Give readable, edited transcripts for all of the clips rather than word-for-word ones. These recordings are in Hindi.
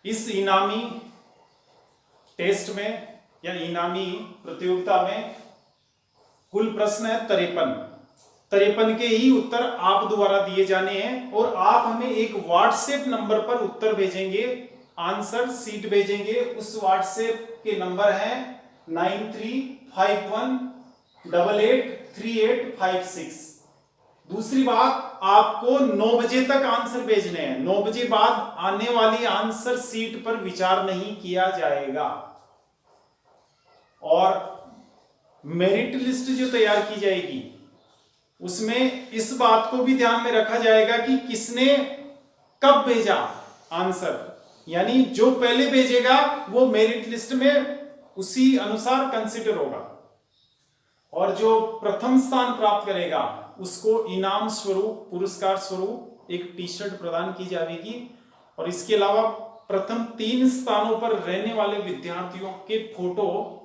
इस इनामी टेस्ट में या इनामी प्रतियोगिता में कुल प्रश्न है 53 के ही उत्तर आप द्वारा दिए जाने हैं और आप हमें एक व्हाट्सएप नंबर पर उत्तर भेजेंगे, आंसर सीट भेजेंगे। उस व्हाट्सएप के नंबर हैं 9351883856। दूसरी बात, आपको 9 बजे तक आंसर भेजने हैं। 9 बजे बाद आने वाली आंसर सीट पर विचार नहीं किया जाएगा। और मेरिट लिस्ट जो तैयार की जाएगी उसमें इस बात को भी ध्यान में रखा जाएगा कि किसने कब भेजा आंसर, यानी जो पहले भेजेगा वो मेरिट लिस्ट में उसी अनुसार कंसिडर होगा और जो प्रथम स्थान प्राप्त करेगा उसको इनाम स्वरूप, पुरस्कार स्वरूप एक टी शर्ट प्रदान की जाएगी। और इसके अलावा प्रथम 3 स्थानों पर रहने वाले विद्यार्थियों के फोटो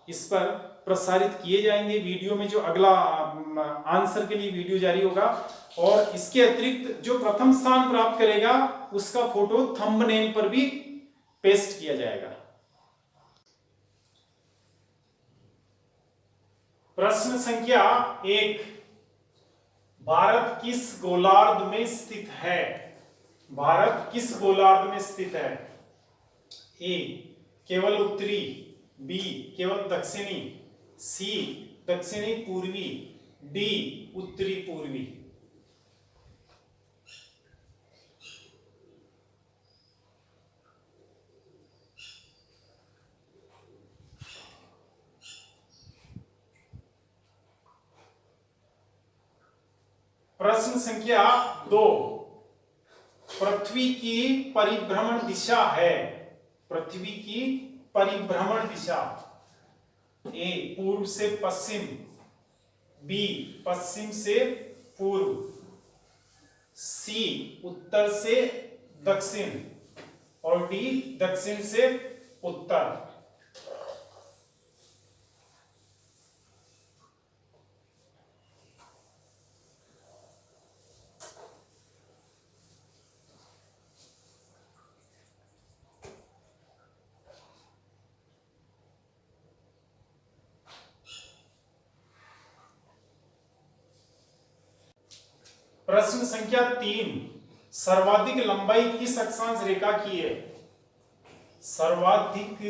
इस पर प्रसारित किए जाएंगे वीडियो में, जो अगला आंसर के लिए वीडियो जारी होगा। और इसके अतिरिक्त जो प्रथम स्थान प्राप्त करेगा उसका फोटो थंबनेल पर भी पेस्ट किया जाएगा। प्रश्न संख्या 1, भारत किस गोलार्ध में स्थित है? भारत किस गोलार्ध में स्थित है? ए केवल उत्तरी, बी केवल दक्षिणी, सी दक्षिणी पूर्वी, डी उत्तरी पूर्वी। प्रश्न संख्या 2, पृथ्वी की परिभ्रमण दिशा है। पृथ्वी की परिभ्रमण दिशा ए पूर्व से पश्चिम, बी पश्चिम से पूर्व, सी उत्तर से दक्षिण और डी दक्षिण से उत्तर। प्रश्न संख्या 3, सर्वाधिक लंबाई किस अक्षांश रेखा की है? सर्वाधिक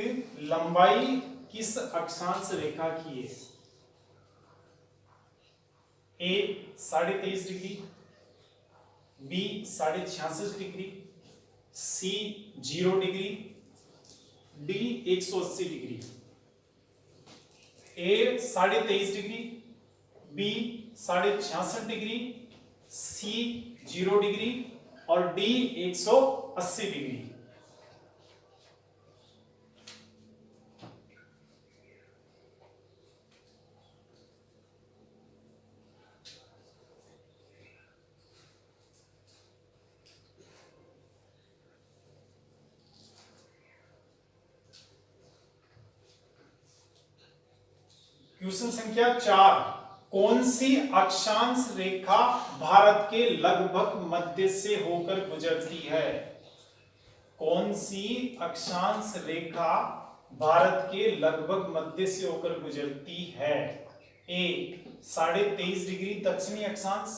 लंबाई किस अक्षांश रेखा की है? ए 23.5 डिग्री, बी 66.5 डिग्री, सी 0 डिग्री, डी 180 डिग्री। ए 23.5 डिग्री, बी 66.5 डिग्री, सी 0 डिग्री और डी 180 डिग्री। क्वेश्चन संख्या 4, कौन सी अक्षांश रेखा भारत के लगभग मध्य से होकर गुजरती है? कौन सी अक्षांश रेखा भारत के लगभग मध्य से होकर गुजरती है? ए 23.5 डिग्री दक्षिणी अक्षांश,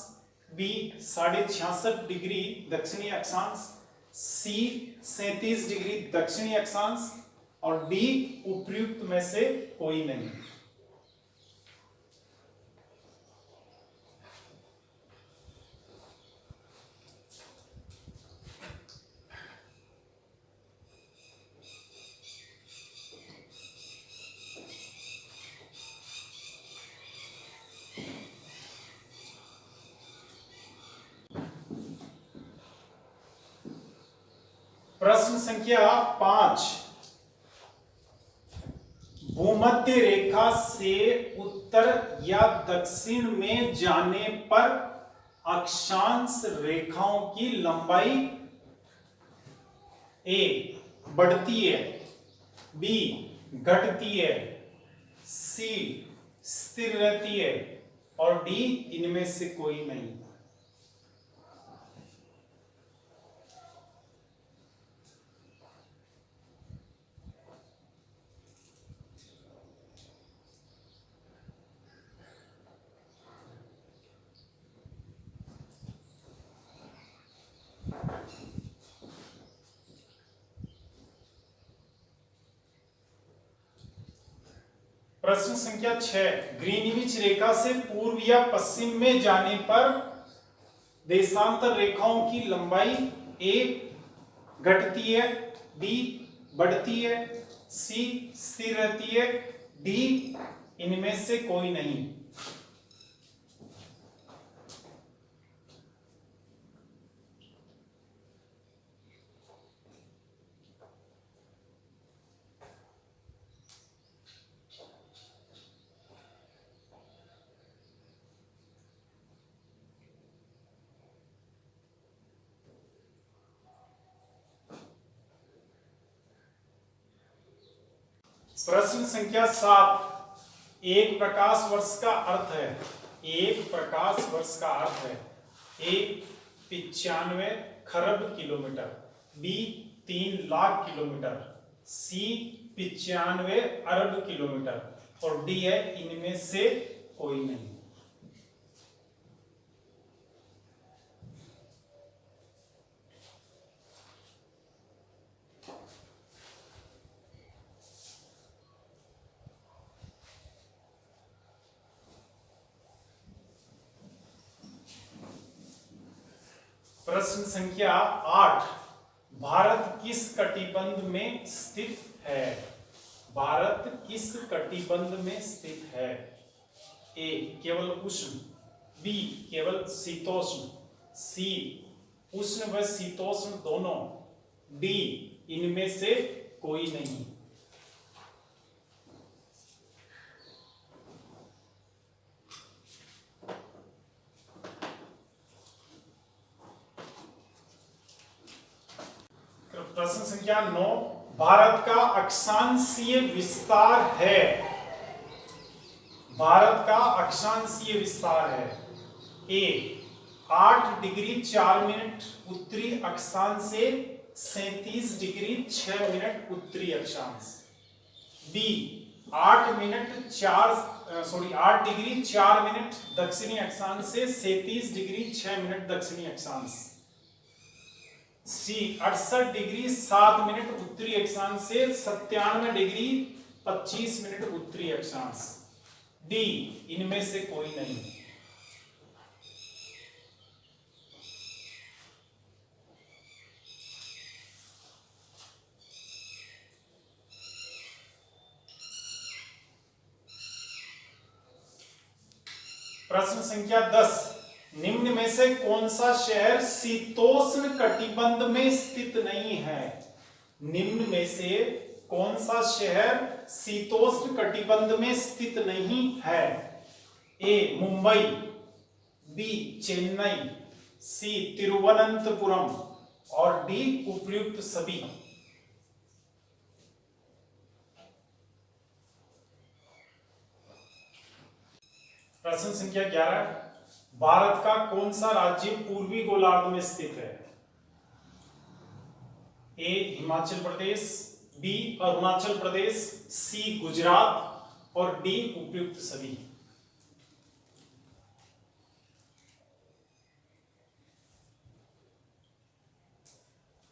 बी 66.5 डिग्री दक्षिणी अक्षांश, सी 37 डिग्री दक्षिणी अक्षांश और डी उपर्युक्त में से कोई नहीं। प्रश्न संख्या 5, भूमध्य रेखा से उत्तर या दक्षिण में जाने पर अक्षांश रेखाओं की लंबाई ए बढ़ती है, बी घटती है, सी स्थिर रहती है और डी इनमें से कोई नहीं। प्रश्न संख्या 6, ग्रीनविच रेखा से पूर्व या पश्चिम में जाने पर देशांतर रेखाओं की लंबाई ए घटती है, बी बढ़ती है, सी स्थिर रहती है, डी इनमें से कोई नहीं। प्रश्न संख्या 7, एक प्रकाश वर्ष का अर्थ है, एक प्रकाश वर्ष का अर्थ है, ए 95 खरब किलोमीटर, बी 3 लाख किलोमीटर, सी 95 अरब किलोमीटर और डी है इनमें से कोई नहीं। प्रश्न संख्या 8, भारत किस कटिबंध में स्थित है? भारत किस कटिबंध में स्थित है? ए केवल उष्ण, बी केवल शीतोष्ण, सी उष्ण व शीतोष्ण दोनों, डी इनमें से कोई नहीं। प्रश्न संख्या 9, भारत का अक्षांशीय विस्तार है, भारत का अक्षांशीय विस्तार है, ए 8 डिग्री 4 मिनट उत्तरी अक्षांश से 37 डिग्री 6 मिनट उत्तरी अक्षांश, बी 8 डिग्री 4 मिनट दक्षिणी अक्षांश से 37 डिग्री 6 मिनट दक्षिणी अक्षांश, सी 68 डिग्री 7 मिनट उत्तरी अक्षांश से 97 डिग्री 25 मिनट उत्तरी अक्षांश, डी इनमें से कोई नहीं। प्रश्न संख्या 10, निम्न में से कौन सा शहर शीतोष्ण कटिबंध में स्थित नहीं है? निम्न में से कौन सा शहर शीतोष्ण कटिबंध में स्थित नहीं है? ए मुंबई, बी चेन्नई, सी तिरुवनंतपुरम और डी उपयुक्त सभी। प्रश्न संख्या 11, भारत का कौन सा राज्य पूर्वी गोलार्ध में स्थित है? ए हिमाचल प्रदेश, बी अरुणाचल प्रदेश, सी गुजरात और डी उपयुक्त सभी।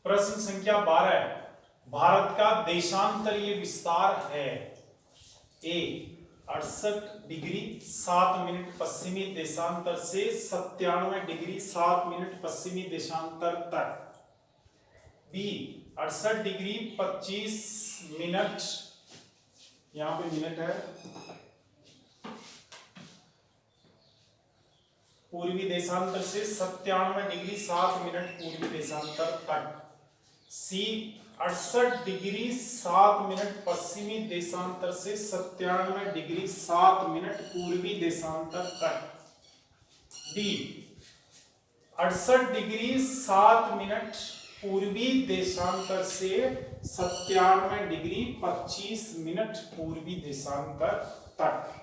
प्रश्न संख्या 12, भारत का देशांतरीय विस्तार है, ए 68 डिग्री 7 मिनट पश्चिमी देशांतर से 97 डिग्री 7 मिनट पश्चिमी देशांतर तक, बी 68 डिग्री 25 मिनट, यहां पे मिनट है, पूर्वी देशांतर से 97 डिग्री 7 मिनट पूर्वी देशांतर तक, सी 68 डिग्री 7 मिनट पश्चिमी देशांतर से 97 डिग्री 7 मिनट पूर्वी देशांतर तक, डी 68 डिग्री 7 मिनट पूर्वी देशांतर से 97 डिग्री 25 मिनट पूर्वी देशांतर तक।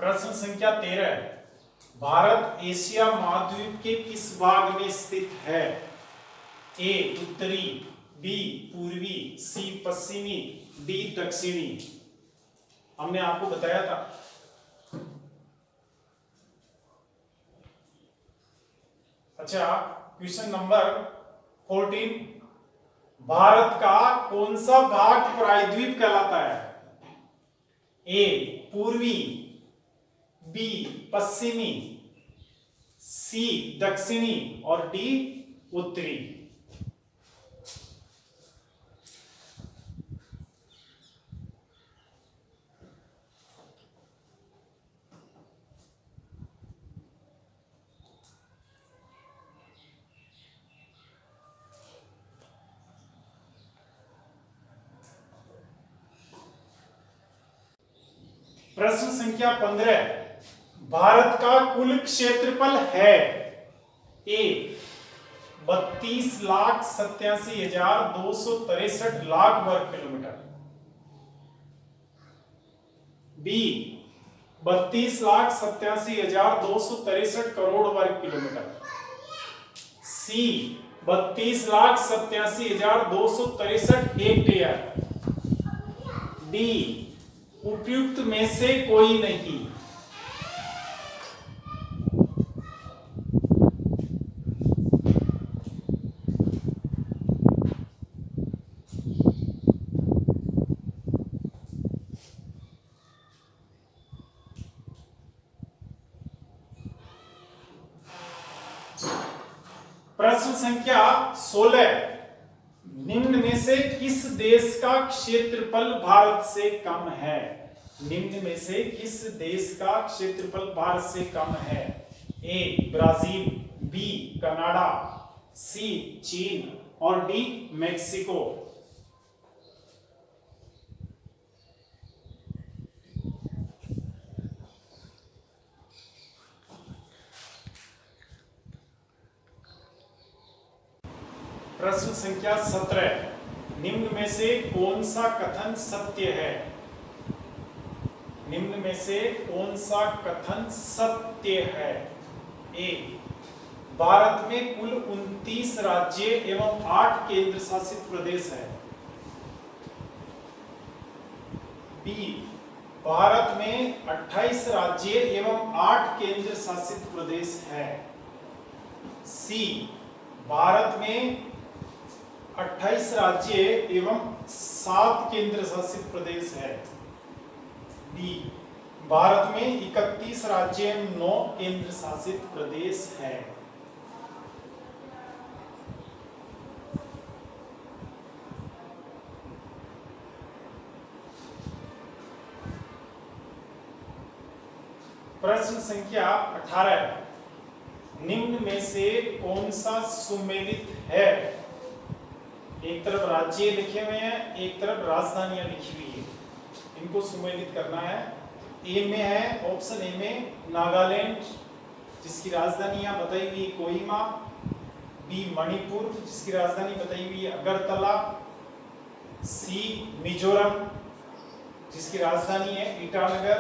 प्रश्न संख्या 13, भारत एशिया महाद्वीप के किस भाग में स्थित है? ए उत्तरी, बी पूर्वी, सी पश्चिमी, डी दक्षिणी। हमने आपको बताया था। अच्छा, क्वेश्चन नंबर 14, भारत का कौन सा भाग प्रायद्वीप कहलाता है? ए पूर्वी, बी पश्चिमी, सी दक्षिणी और डी उत्तरी। प्रश्न संख्या 15, भारत का कुल क्षेत्रफल है? ए 32,87,263 लाख वर्ग किलोमीटर, बी 32,87,263 करोड़ वर्ग किलोमीटर, सी 32,87,263 हेक्टेयर, डी उपयुक्त में से कोई नहीं। प्रश्न संख्या 16, निम्न में से किस देश का क्षेत्रफल भारत से कम है? निम्न में से किस देश का क्षेत्रफल भारत से कम है? ए ब्राजील, बी कनाडा, सी चीन और डी मैक्सिको। प्रश्न संख्या 17, निम्न में से कौन सा कथन सत्य है? निम्न में से कौन सा कथन सत्य है? ए भारत में कुल 29 राज्य एवं 8 केंद्र शासित प्रदेश है। बी भारत में 28 राज्य एवं 8 केंद्र शासित प्रदेश है। सी भारत में 28 राज्य एवं 7 केंद्र शासित प्रदेश है। डी भारत में 31 राज्य एवं 9 केंद्र शासित प्रदेश है। प्रश्न संख्या 18, निम्न में से कौन सा सुमेलित है? एक तरफ राज्य लिखे हुए हैं, एक तरफ राजधानियां लिखी हुई है, इनको सुमेलित करना है। ए में है, ऑप्शन ए में नागालैंड जिसकी राजधानी यहाँ बताई हुई कोहिमा, बी मणिपुर जिसकी राजधानी बताई हुई है अगरतला, सी मिजोरम जिसकी राजधानी है ईटानगर,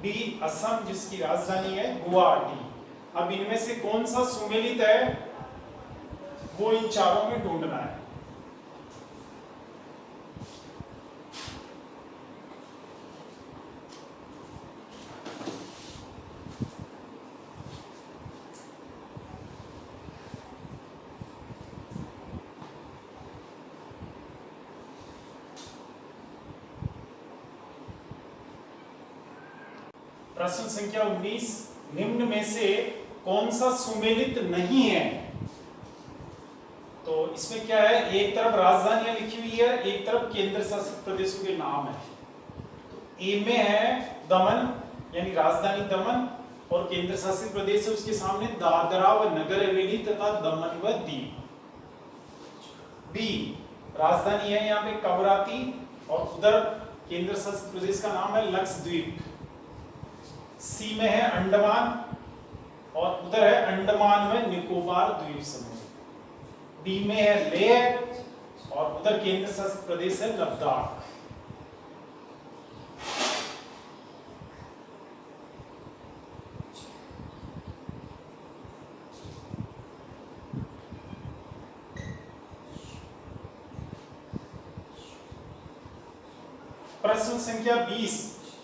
डी असम जिसकी राजधानी है गुवाहाटी। अब इनमें से कौन सा सुमेलित है वो इन चारों में ढूंढना है। प्रश्न संख्या 19, निम्न में से कौन सा सुमेलित नहीं है? तो इसमें क्या है, एक तरफ राजधानियां लिखी हुई है, एक तरफ केंद्र शासित प्रदेशों के नाम है। तो ए में है दमन यानी राजधानी दमन और केंद्र शासित प्रदेश है उसके सामने दादरा व नगर हवेली तथा दमन व दीव। बी राजधानी है यहाँ पे कवराती और उधर केंद्र शासित प्रदेश का नाम है लक्षद्वीप। सी में है अंडमान और उधर है अंडमान व निकोबार द्वीप समूह। डी में है लेह और उधर केंद्र शासित प्रदेश है लद्दाख। प्रश्न संख्या 20,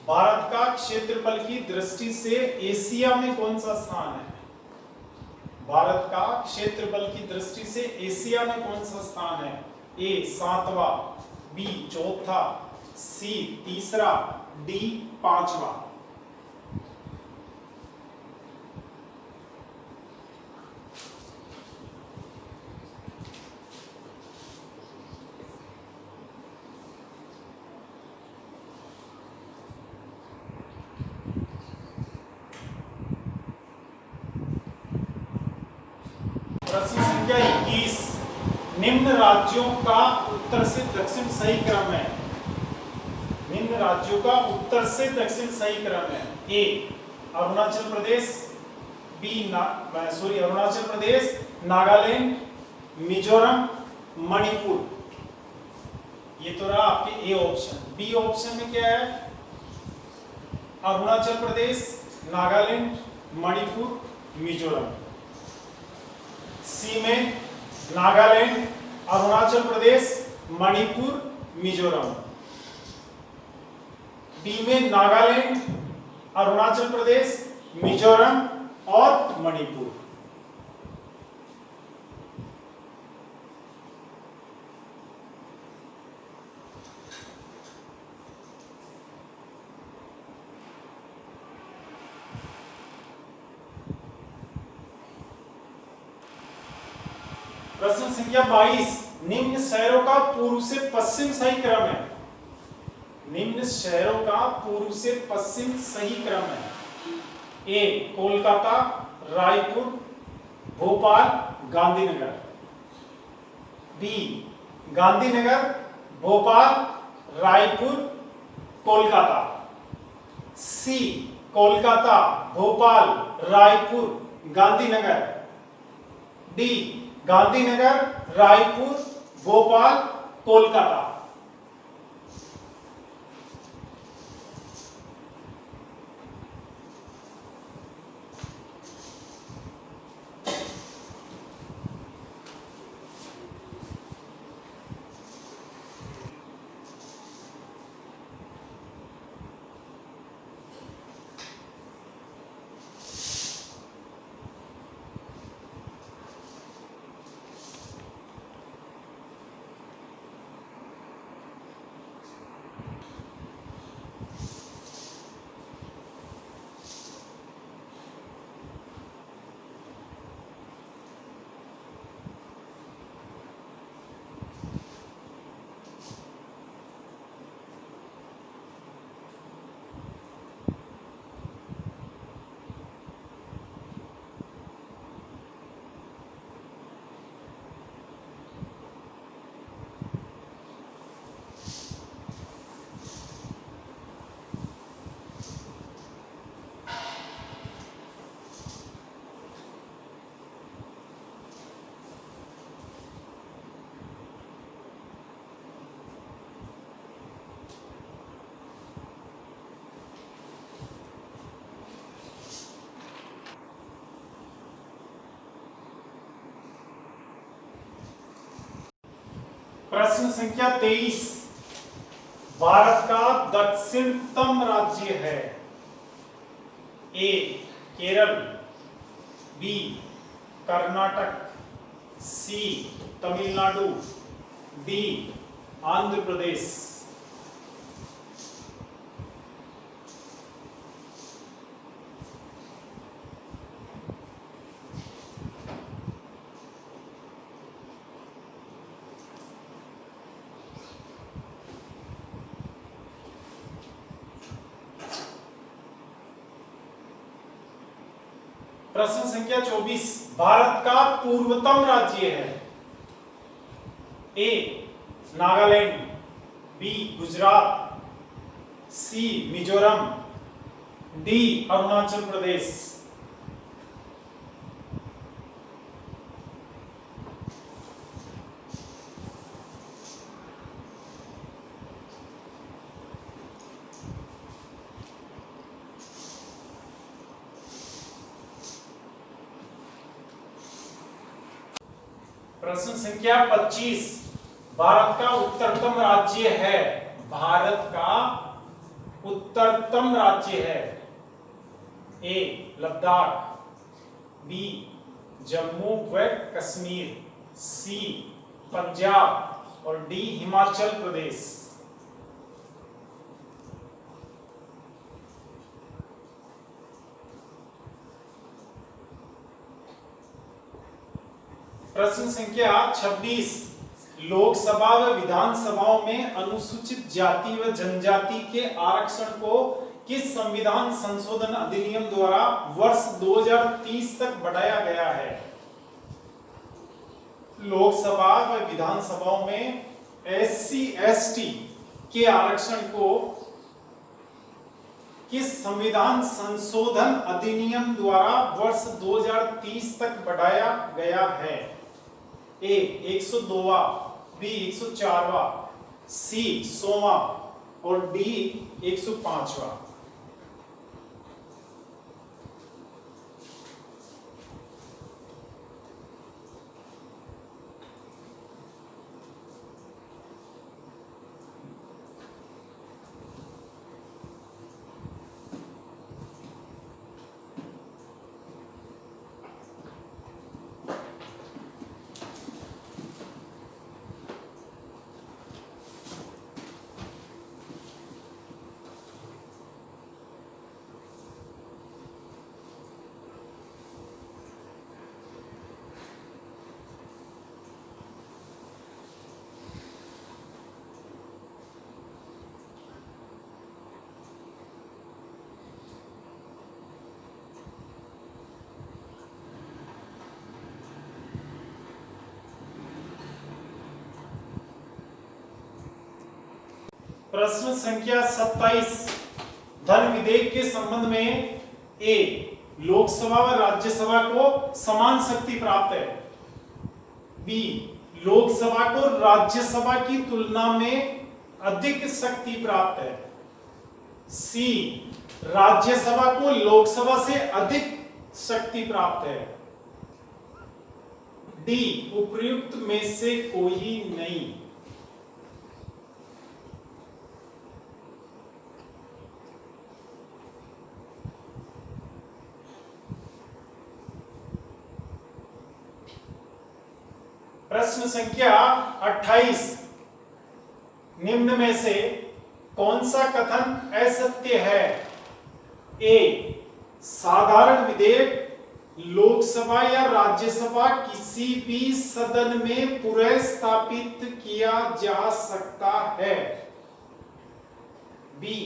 भारत का क्षेत्रफल की दृष्टि से एशिया में कौन सा स्थान है? भारत का क्षेत्रफल की दृष्टि से एशिया में कौन सा स्थान है? ए 7वां, बी 4था, सी 3रा, डी 5वां। प्रश्न संख्या 21, निम्न राज्यों का उत्तर से दक्षिण सही क्रम है। निम्न राज्यों का उत्तर से दक्षिण सही क्रम है। ए अरुणाचल प्रदेश, अरुणाचल प्रदेश, नागालैंड, मिजोरम, मणिपुर। ये तो रहा आपके ए ऑप्शन। बी ऑप्शन में क्या है? अरुणाचल प्रदेश, नागालैंड, मणिपुर, मिजोरम। सी में नागालैंड, अरुणाचल प्रदेश, मणिपुर, मिजोरम। डी में नागालैंड, अरुणाचल प्रदेश, मिजोरम और मणिपुर। प्रश्न संख्या 22, निम्न शहरों का पूर्व से पश्चिम सही क्रम है। निम्न शहरों का पूर्व से पश्चिम सही क्रम है। ए कोलकाता, रायपुर, भोपाल, गांधीनगर। बी गांधीनगर, भोपाल, रायपुर, कोलकाता। सी कोलकाता, भोपाल, रायपुर, गांधीनगर। डी गांधीनगर, रायपुर, भोपाल, कोलकाता। प्रश्न संख्या 23, भारत का दक्षिणतम राज्य है। ए केरल, बी कर्नाटक, सी तमिलनाडु, डी आंध्र प्रदेश। प्रश्न संख्या 24, भारत का पूर्वतम राज्य है। ए नागालैंड, बी गुजरात, सी मिजोरम, डी अरुणाचल प्रदेश। प्रश्न संख्या 25, भारत का उत्तरतम राज्य है। भारत का उत्तरतम राज्य है? ए लद्दाख, बी जम्मू व कश्मीर, सी पंजाब और डी हिमाचल प्रदेश। प्रश्न संख्या 26, लोकसभा व विधानसभाओं में अनुसूचित जाति व जनजाति के आरक्षण को किस संविधान संशोधन अधिनियम द्वारा वर्ष 2030 तक बढ़ाया गया है? लोकसभा व विधानसभाओं में SC ST के आरक्षण को किस संविधान संशोधन अधिनियम द्वारा वर्ष 2030 तक बढ़ाया गया है? ए 102वां, बी 104वां, सी 100वां और डी 105वां। प्रश्न संख्या 27, धन विधेयक के संबंध में ए लोकसभा व राज्यसभा को समान शक्ति प्राप्त है, बी लोकसभा को राज्यसभा की तुलना में अधिक शक्ति प्राप्त है, सी राज्यसभा को लोकसभा से अधिक शक्ति प्राप्त है, डी उपर्युक्त में से कोई नहीं। प्रश्न संख्या 28, निम्न में से कौन सा कथन असत्य है? ए साधारण विधेयक लोकसभा या राज्यसभा किसी भी सदन में पुनर्स्थापित किया जा सकता है, बी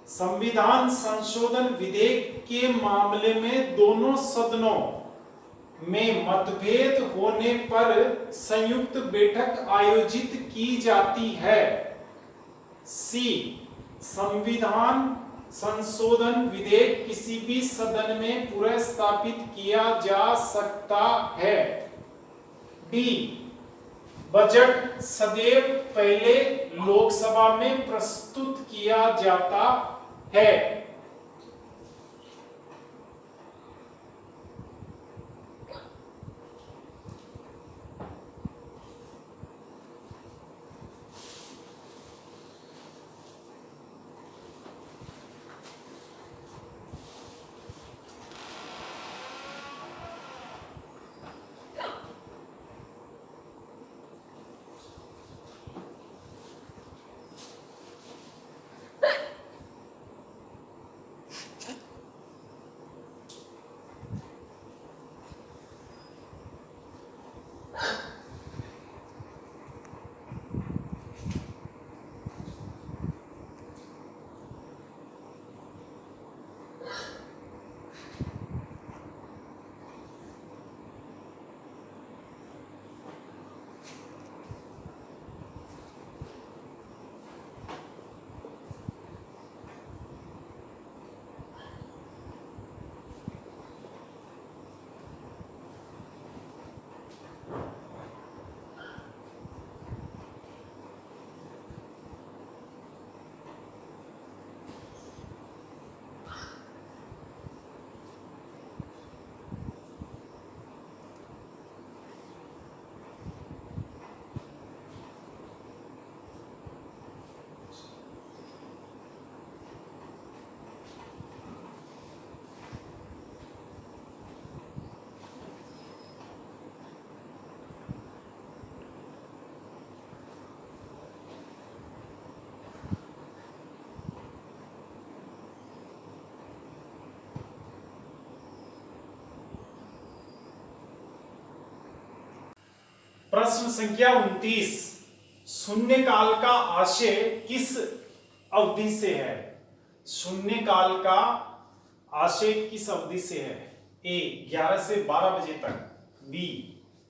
संविधान संशोधन विधेयक के मामले में दोनों सदनों में मतभेद होने पर संयुक्त बैठक आयोजित की जाती है, सी संविधान संशोधन विधेयक किसी भी सदन में पुनर्स्थापित किया जा सकता है, डी बजट सदैव पहले लोकसभा में प्रस्तुत किया जाता है। प्रश्न संख्या 29, शून्यकाल का आशय किस अवधि से है? शून्यकाल का आशय किस अवधि से है? ए 11 से 12 बजे तक, बी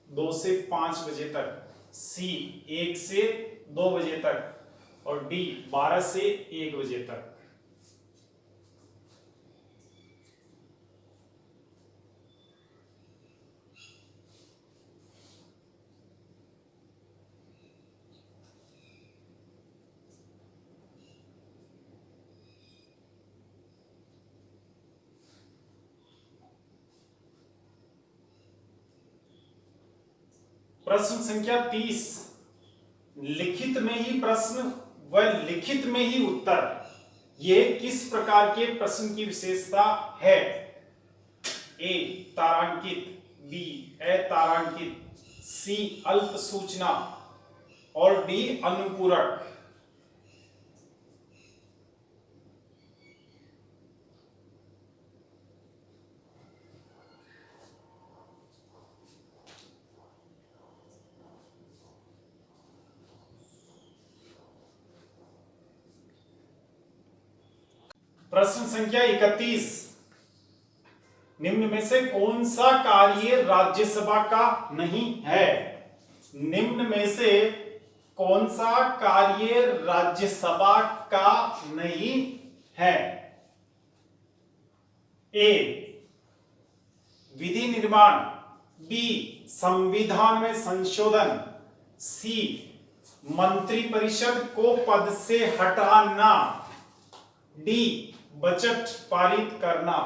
2 से 5 बजे तक, सी 1 से 2 बजे तक और डी 12 से 1 बजे तक। प्रश्न संख्या 30, लिखित में ही प्रश्न व लिखित में ही उत्तर, ये किस प्रकार के प्रश्न की विशेषता है? ए तारांकित, बी अतारांकित, सी अल्प सूचना और डी अनुपूरक। प्रश्न संख्या 31, निम्न में से कौन सा कार्य राज्यसभा का नहीं है? निम्न में से कौन सा कार्य राज्यसभा का नहीं है? ए विधि निर्माण, बी संविधान में संशोधन, सी मंत्रिपरिषद को पद से हटाना, डी बजट पारित करना।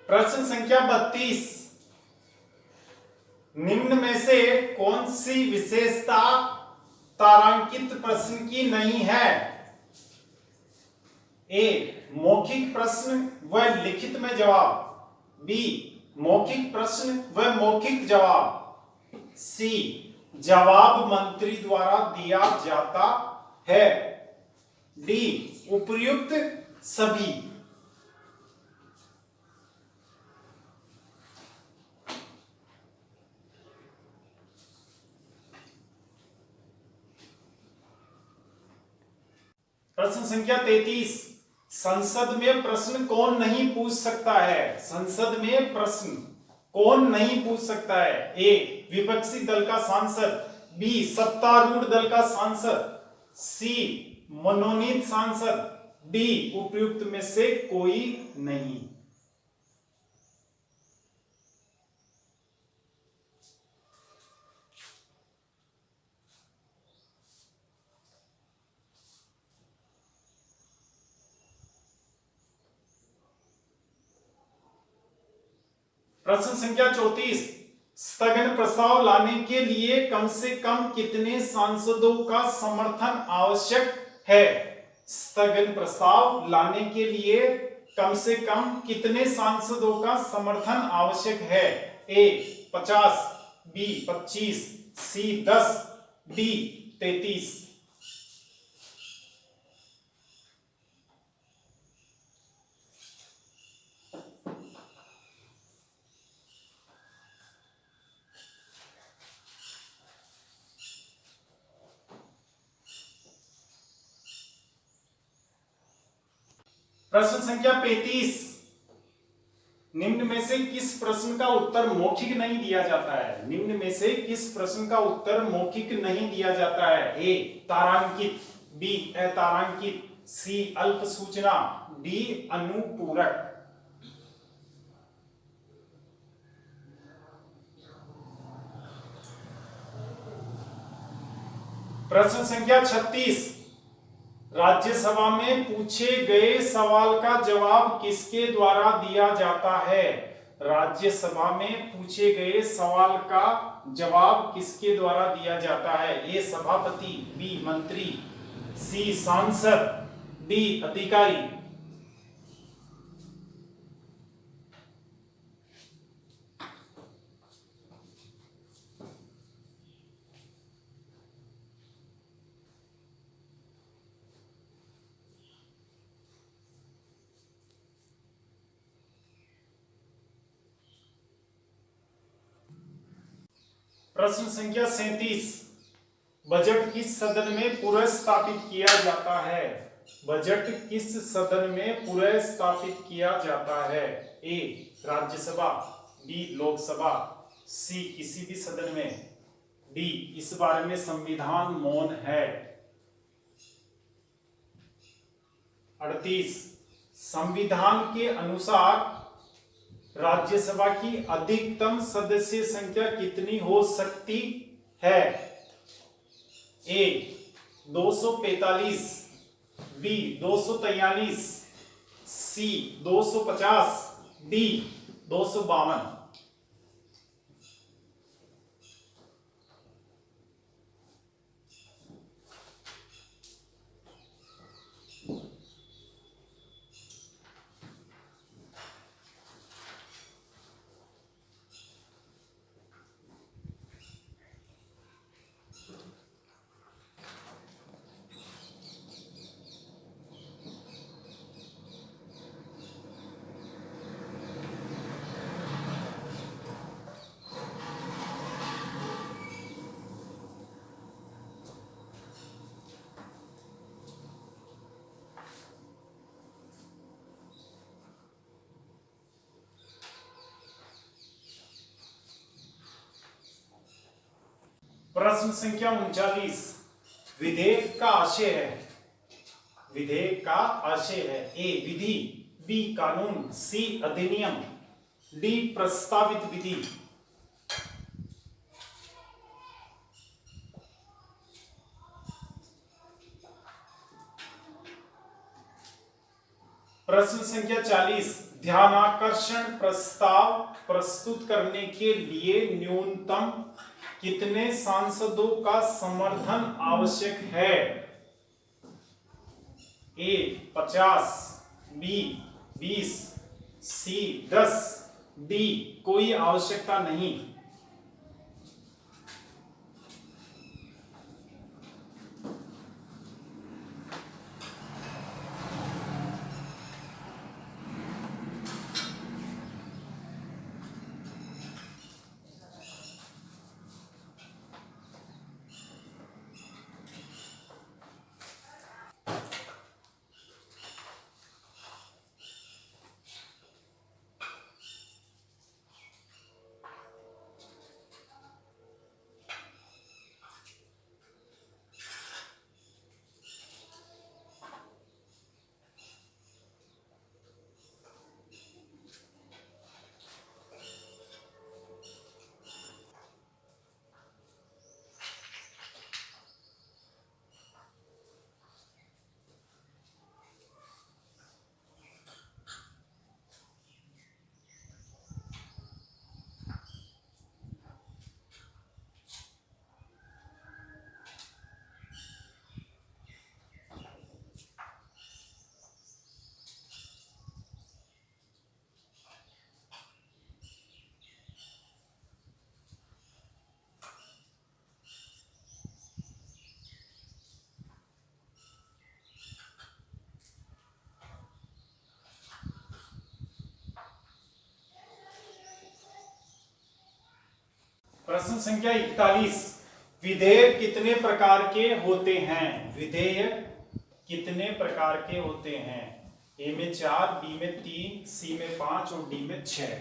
प्रश्न संख्या 32, निम्न में से कौन सी विशेषता तारांकित प्रश्न की नहीं है? ए मौखिक प्रश्न व लिखित में जवाब, बी मौखिक प्रश्न व मौखिक जवाब, सी जवाब मंत्री द्वारा दिया जाता है, डी उपर्युक्त सभी। प्रश्न संख्या 33, संसद में प्रश्न कौन नहीं पूछ सकता है? संसद में प्रश्न कौन नहीं पूछ सकता है? ए विपक्षी दल का सांसद, बी सत्तारूढ़ दल का सांसद, सी मनोनीत सांसद, डी उपयुक्त में से कोई नहीं। प्रश्न संख्या 34, स्थगन प्रस्ताव लाने के लिए कम से कम कितने सांसदों का समर्थन आवश्यक है? स्थगन प्रस्ताव लाने के लिए कम से कम कितने सांसदों का समर्थन आवश्यक है? ए 50, बी 25, सी 10, डी 33। प्रश्न संख्या 35, निम्न में से किस प्रश्न का उत्तर मौखिक नहीं दिया जाता है? निम्न में से किस प्रश्न का उत्तर मौखिक नहीं दिया जाता है? ए तारांकित, बी अतारांकित, सी अल्प सूचना, डी अनुपूरक। प्रश्न संख्या 36, राज्यसभा में पूछे गए सवाल का जवाब किसके द्वारा दिया जाता है? राज्यसभा में पूछे गए सवाल का जवाब किसके द्वारा दिया जाता है? ए सभापति, बी मंत्री, सी सांसद, डी अधिकारी। प्रश्न संख्या 37, बजट किस सदन में पुनर्स्थापित किया जाता है? बजट किस सदन में पुनर्स्थापित किया जाता है? ए राज्यसभा, बी लोकसभा, सी किसी भी सदन में, डी इस बारे में संविधान मौन है। 38, संविधान के अनुसार राज्यसभा की अधिकतम सदस्य संख्या कितनी हो सकती है? ए 245, बी 243, सी 250, डी 252। प्रश्न संख्या 39, विधेयक का आशय है, विधेयक का आशय है ए विधि, बी कानून, सी अधिनियम, डी प्रस्तावित विधि। प्रश्न संख्या 40, ध्यानाकर्षण प्रस्ताव प्रस्तुत करने के लिए न्यूनतम कितने सांसदों का समर्थन आवश्यक है? ए 50, बी 20, सी 10, डी कोई आवश्यकता नहीं। प्रश्न संख्या 41, विधेयक कितने प्रकार के होते हैं? विधेयक कितने प्रकार के होते हैं? ए में 4, बी में 3, सी में 5 और डी में 6।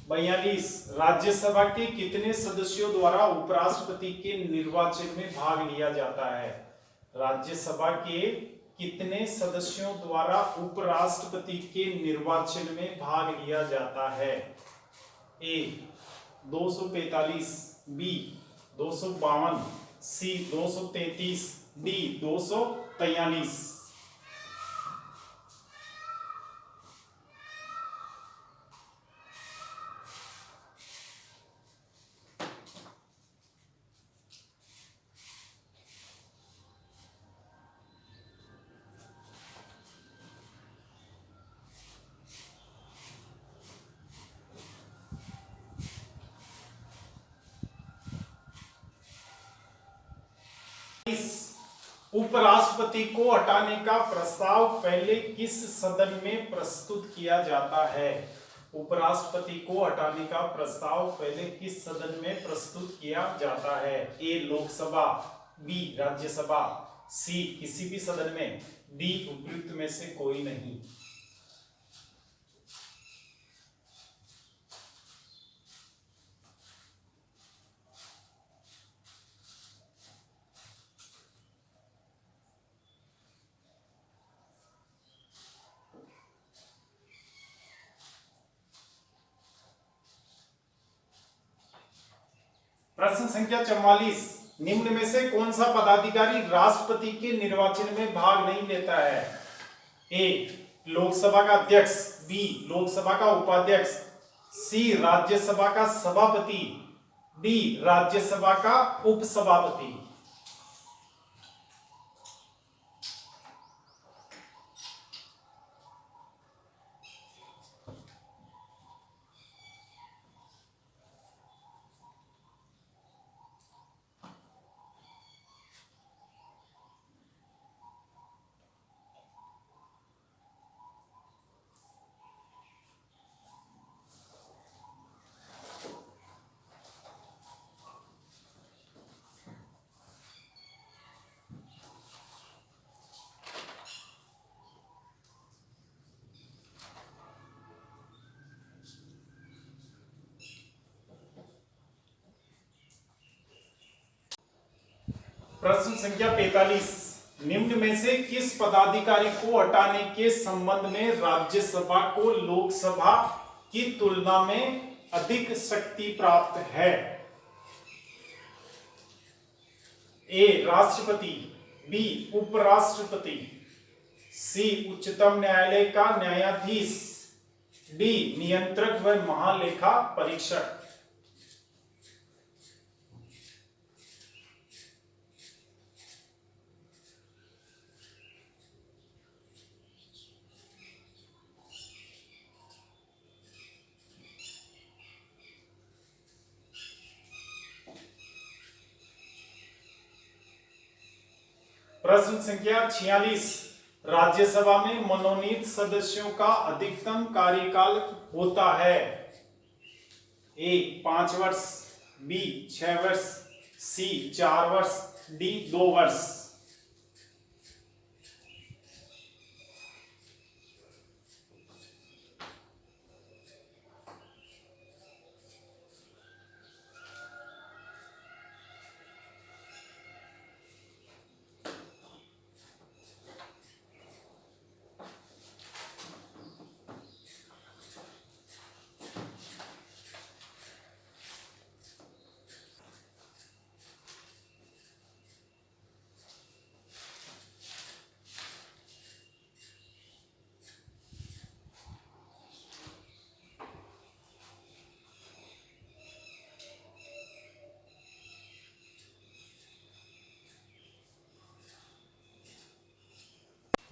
बयालीस, राज्यसभा के कितने सदस्यों द्वारा उपराष्ट्रपति के निर्वाचन में भाग लिया जाता है? राज्यसभा के कितने सदस्यों द्वारा उपराष्ट्रपति के निर्वाचन में भाग लिया जाता है? ए 245, बी 252, सी 233, डी 243। उपराष्ट्रपति को हटाने का प्रस्ताव पहले किस सदन में प्रस्तुत किया जाता है? उपराष्ट्रपति को हटाने का प्रस्ताव पहले किस सदन में प्रस्तुत किया जाता है? ए लोकसभा, बी राज्यसभा, सी किसी भी सदन में, डी उपयुक्त में से कोई नहीं। प्रश्न संख्या 44, निम्न में से कौन सा पदाधिकारी राष्ट्रपति के निर्वाचन में भाग नहीं लेता है? ए लोकसभा का अध्यक्ष, बी लोकसभा का उपाध्यक्ष, सी राज्यसभा का सभापति, डी राज्यसभा का उपसभापति। प्रश्न संख्या 45, निम्न में से किस पदाधिकारी को हटाने के संबंध में राज्यसभा को लोकसभा की तुलना में अधिक शक्ति प्राप्त है? ए राष्ट्रपति, बी उपराष्ट्रपति, सी उच्चतम न्यायालय का न्यायाधीश, डी नियंत्रक व महालेखा परीक्षक। प्रश्न संख्या 46, राज्यसभा में मनोनीत सदस्यों का अधिकतम कार्यकाल होता है? ए 5 वर्ष, बी 6 वर्ष, सी 4 वर्ष, डी 2 वर्ष।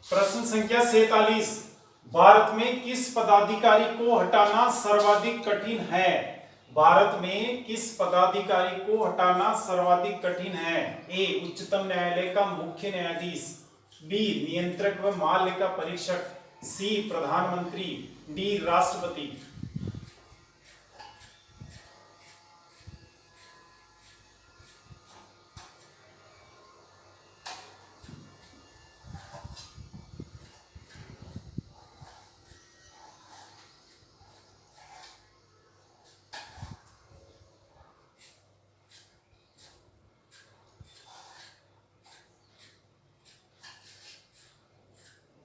प्रश्न संख्या 47, भारत में किस पदाधिकारी को हटाना सर्वाधिक कठिन है? भारत में किस पदाधिकारी को हटाना सर्वाधिक कठिन है? ए उच्चतम न्यायालय का मुख्य न्यायाधीश, बी नियंत्रक व महालेखा परीक्षक, सी प्रधानमंत्री, डी राष्ट्रपति।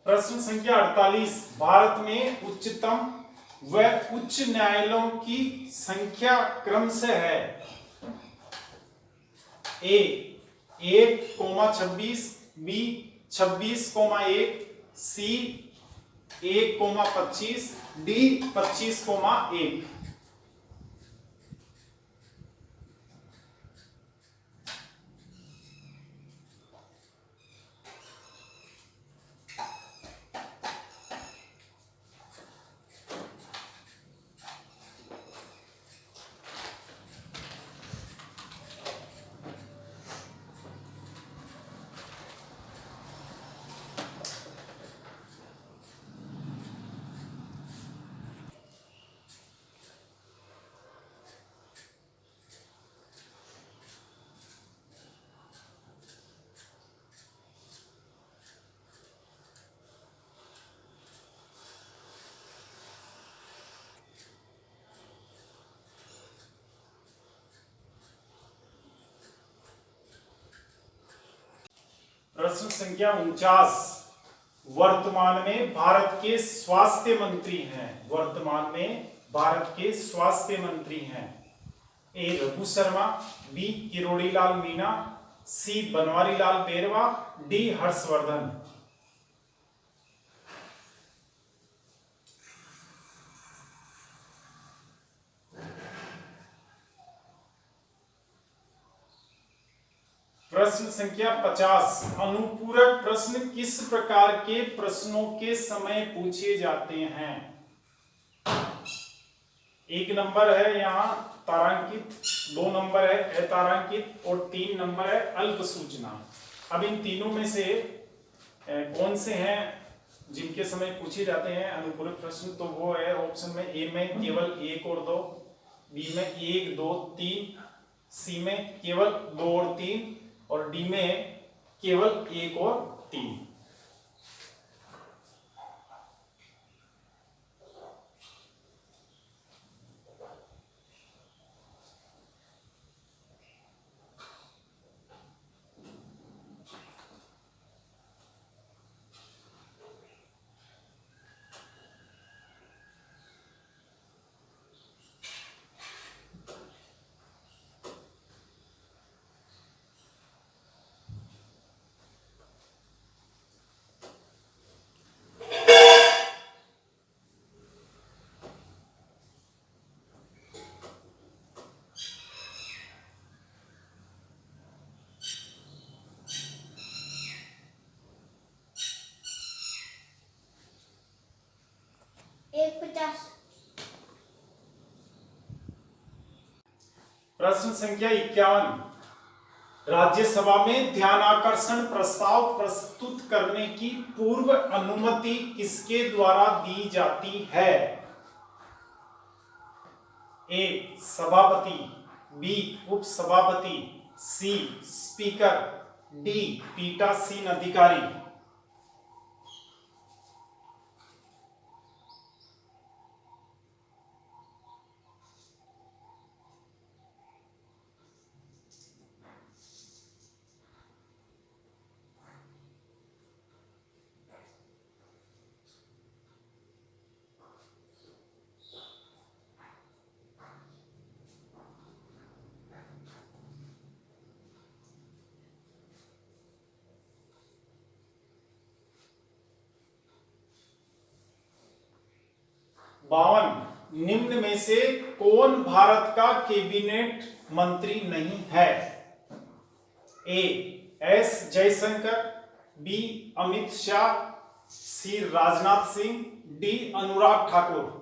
प्रश्न संख्या 48, भारत में उच्चतम व उच्च न्यायालयों की संख्या क्रमशः है? ए 1,26, बी 26,1, सी 1,25, डी 25,1। प्रश्न संख्या 49, वर्तमान में भारत के स्वास्थ्य मंत्री हैं। वर्तमान में भारत के स्वास्थ्य मंत्री हैं। ए रघु शर्मा, बी किरोड़ी लाल मीणा, सी बनवारी लाल पेरवा, डी हर्षवर्धन। प्रश्न संख्या 50, अनुपूरक प्रश्न किस प्रकार के प्रश्नों के समय पूछे जाते हैं? एक नंबर है यहाँ तारांकित, 2 नंबर है अतारांकित और 3 नंबर है अल्प सूचना। अब इन तीनों में से कौन से हैं जिनके समय पूछे जाते हैं अनुपूरक प्रश्न? तो वो है ऑप्शन में ए में केवल 1 और 2, बी में 1, 2, 3, सी में केवल 2 और 3 और डी में केवल 1 और 3। प्रश्न संख्या 51, राज्यसभा में ध्यानाकर्षण प्रस्ताव प्रस्तुत करने की पूर्व अनुमति किसके द्वारा दी जाती है? ए सभापति, बी उपसभापति, सी स्पीकर, डी पीठासीन अधिकारी। निम्न में से कौन भारत का कैबिनेट मंत्री नहीं है? A S Jaishankar, B Amit Shah, C Rajnath Singh, D Anurag Thakur.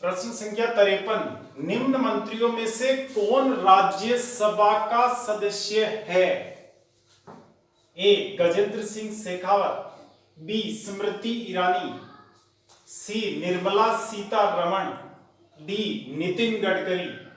प्रश्न संख्या 53, निम्न मंत्रियों में से कौन राज्यसभा का सदस्य है? ए गजेंद्र सिंह शेखावत, बी स्मृति ईरानी, सी निर्मला सीतारमण, डी नितिन गडकरी।